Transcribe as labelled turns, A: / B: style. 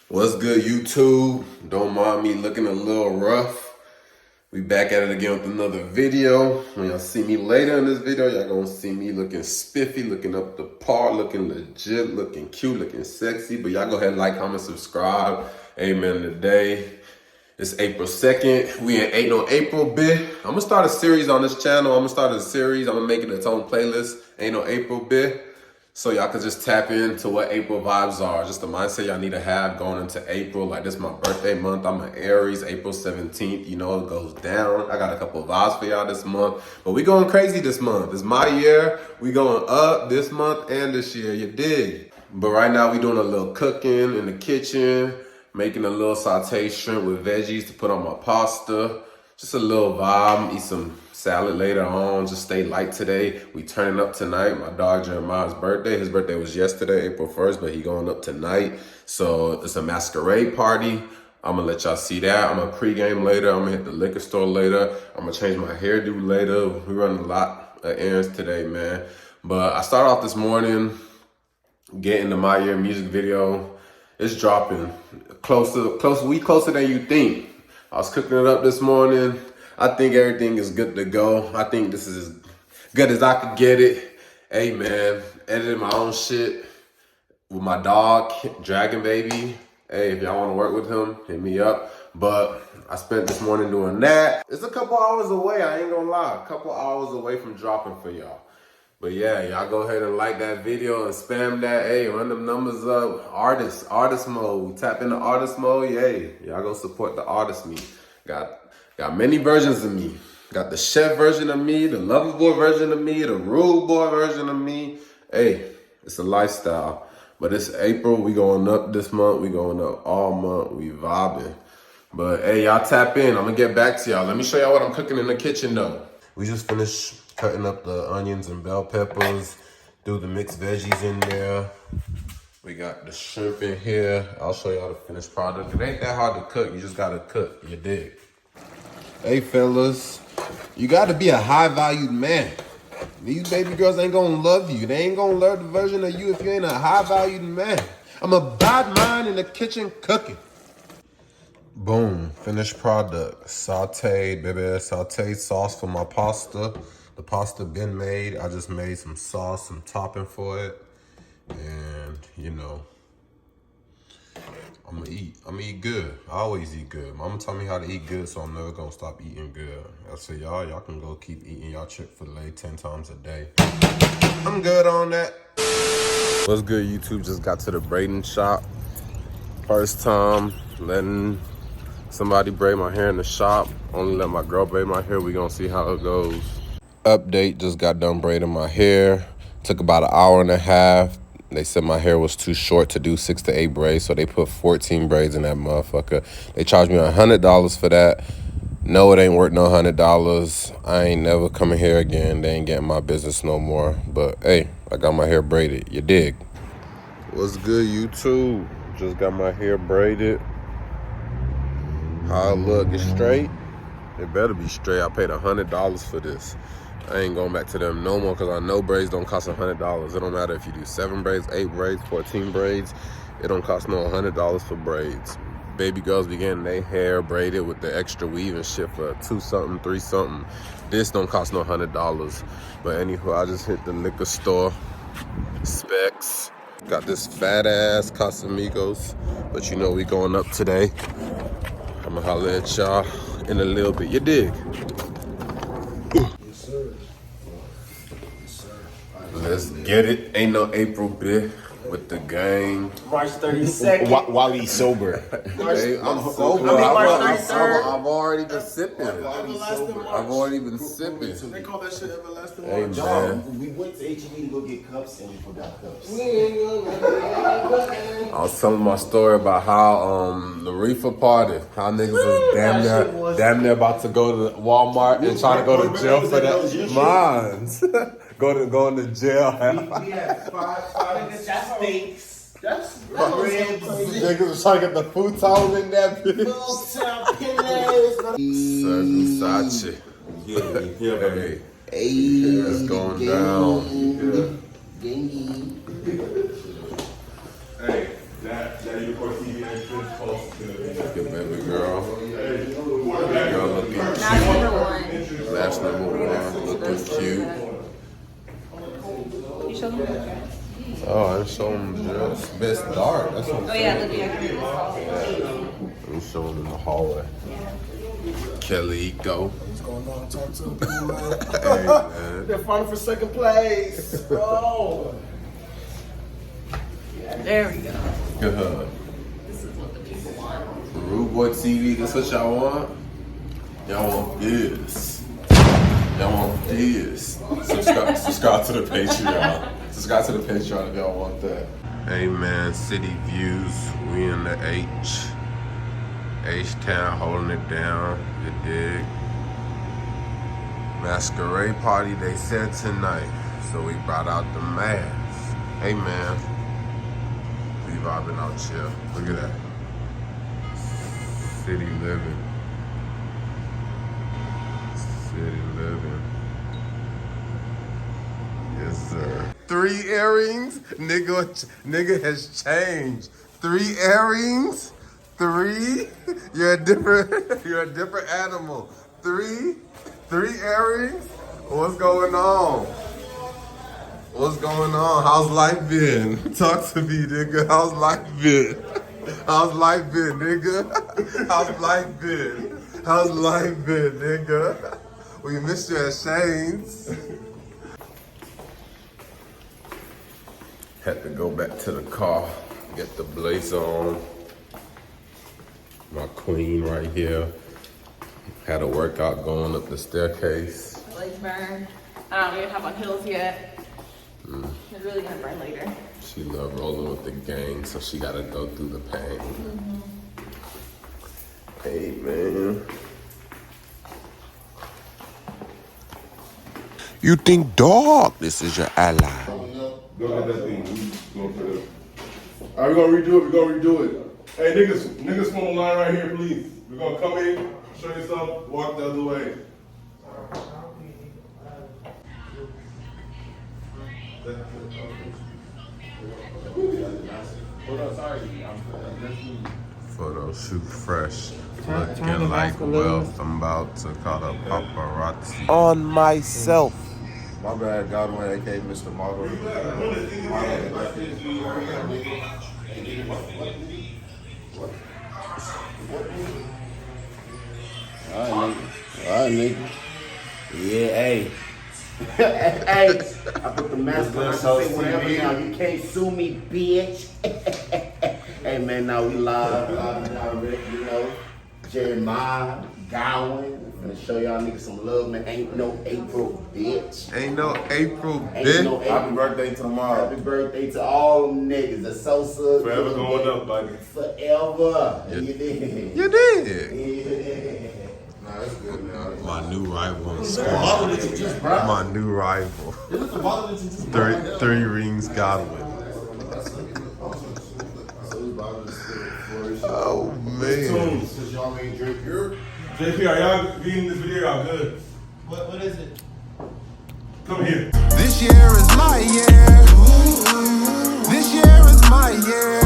A: What's good, YouTube? Don't mind me looking a little rough. We back at it again with another video. When y'all see me later in this video, y'all gonna see me looking spiffy, looking up the part, looking legit, looking cute, looking sexy. But y'all go ahead and like, comment, subscribe. Amen. Today, it's April 2nd. We in Ain't No April, bit. I'm gonna start a series on this channel. I'm gonna make it its own playlist. Ain't No April, bit. So y'all can just tap into what April vibes are. Just the mindset y'all need to have going into April. Like, this is my birthday month. I'm an Aries, April 17th. You know, it goes down. I got a couple of vibes for y'all this month. But we going crazy this month. It's my year. We going up this month and this year. You dig? But right now we doing a little cooking in the kitchen. Making a little sauté shrimp with veggies to put on my pasta. Just a little vibe. Eat some salad later on. Just stay light today. We turning up tonight. My dog Jeremiah's birthday. His birthday was yesterday, April 1st, but he going up tonight. So it's a masquerade party. I'm gonna let y'all see that. I'm gonna pregame later. I'm gonna hit the liquor store later. I'm gonna change my hairdo later. We running a lot of errands today, man. But I started off this morning getting the My Year music video. It's dropping closer than you think. I was cooking it up this morning. I think everything is good to go. I think this is as good as I could get it. Hey man, edited my own shit with my dog, Dragon Baby. Hey, if y'all want to work with him, hit me up. But I spent this morning doing that. It's a couple hours away, I ain't gonna lie. A couple hours away from dropping for y'all. But yeah, y'all go ahead and like that video and spam that. Hey, run them numbers up. Artist mode. Tap into artist mode. Yay. Y'all go support the artist me. Got many versions of me. Got the chef version of me, the lover boy version of me, the rude boy version of me. Hey, it's a lifestyle. But it's April. We going up this month. We going up all month. We vibing. But hey, y'all tap in. I'm gonna get back to y'all. Let me show y'all what I'm cooking in the kitchen though. We just finished cutting up the onions and bell peppers. Do the mixed veggies in there. We got the shrimp in here. I'll show y'all the finished product. It ain't that hard to cook. You just gotta cook. You dig? Hey fellas, you gotta be a high-valued man. These baby girls ain't gonna love you. They ain't gonna love the version of you if you ain't a high-valued man. I'm a bad man in the kitchen cooking. Boom, finished product. Sauteed, baby, sauteed sauce for my pasta. The pasta been made. I just made some sauce, some topping for it. And, you know, I'm gonna eat good. I always eat good. Mama taught me how to eat good, so I'm never gonna stop eating good. I say, y'all can go keep eating y'all Chick-fil-A 10 times a day. I'm good on that. What's good, YouTube? Just got to the braiding shop. First time letting somebody braid my hair in the shop. Only let my girl braid my hair. We gonna see how it goes. Update, just got done braiding my hair. Took about an hour and a half. They said my hair was too short to do 6 to 8 braids, so they put 14 braids in that motherfucker. They charged me $100 for that. No, it ain't worth no $100. I ain't never coming here again. They ain't getting my business no more. But hey, I got my hair braided. You dig? What's good, YouTube? Just got my hair braided. How it look? It's straight? It better be straight. I paid $100 for this. I ain't going back to them no more because I know braids don't cost $100. It don't matter if you do 7 braids, 8 braids, 14 braids. It don't cost no $100 for braids. Baby girls be getting their hair braided with the extra weave and shit for 2 something, 3 something. This don't cost no $100. But anywho, I just hit the liquor store. Specs. Got this fat ass Casamigos. But you know we going up today. I'ma holler at y'all in a little bit. You dig? Let's get it. Ain't no April bit with the gang.
B: March 32nd.
C: While he's sober.
A: Hey, I'm sober.
B: March 33rd.
A: I've already been sipping. I've already been sipping.
D: They call that shit everlasting
A: Hey,
D: March.
A: man.
C: We went to HEB to go get cups and we forgot cups.
A: I was telling my story about how the reefer party, how niggas was damn near about to go to Walmart and try to go to jail for that. Mines. Going to jail.
B: We had five steaks.
D: That's
B: Ribs.
A: Niggas was trying to get the futon in that bitch. Versace.
D: yeah.
A: Hey, it's going down.
D: Hey, that you for TV
A: Look at baby girl. Baby girl looking
E: That's
A: cute.
E: number one.
A: That's number one. Looking cute.
E: You show them the dress?
A: Oh, I show them dress. Best dark. That's what I'm
E: Oh
A: saying.
E: yeah, look at
A: Let me show them in the hallway. Kelly, go.
D: What's going on? Talk to the people, man.
A: Hey, man.
C: They're fighting for second place. Bro.
E: There we go.
A: Good hug.
E: This is what the people want.
A: Rude Boy TV, this what y'all want? Y'all want this. Y'all want this. Subscribe to the Patreon. Subscribe to the Patreon if y'all want that. Hey man, city views. We in the H-Town holding it down. You dig? Masquerade party they said tonight. So we brought out the mask. Hey man. We vibing out chill. Look at that. City living. City living. Yes, sir. 3 earrings? Nigga has changed. 3 earrings? 3? You're a different animal. 3 earrings? What's going on? What's going on? How's life been? Talk to me, nigga. How's life been? How's life been, nigga? How's life been? How's life been, nigga? We missed you at Shane's. Had to go back to the car, get the blazer on. My queen right here. Had a workout going up the staircase.
E: Legs burn. I don't even have on heels yet. It's really gonna burn later.
A: She love rolling with the gang, so she gotta go through the pain. Hey, man. You think dog, this is your ally.
F: Go get that thing. We gonna put it. All right, we're gonna redo it. Hey, niggas from the line right here, please. We're gonna come in, show you something, walk the other way.
A: Photo shoot fresh. Looking like wealth. I'm about to call a paparazzi. On myself.
D: My bad, Godwin, aka Mr. Model.
C: Alright, nigga. Yeah, hey. Hey, I put the mask on. I can say whatever now. You can't sue me, bitch. Hey, man, now we live direct, you know. Jeremiah, Godwin. I'm gonna show y'all niggas some love, man. Ain't no April, bitch.
A: Ain't no April,
C: Ain't
A: bitch.
C: no April.
D: Happy birthday tomorrow.
C: Happy birthday to all them niggas. The Sosa.
F: Forever going up, baby.
C: Forever. You did.
A: You did.
C: Yeah.
D: Nah, that's good, man.
A: My new rival in squad. My new rival. Three rings Godwin. Oh man.
D: Since y'all ain't drink here.
F: JP, are y'all getting this video? Y'all good?
B: What is it?
F: Come here.
G: This year is my year. This year is my year.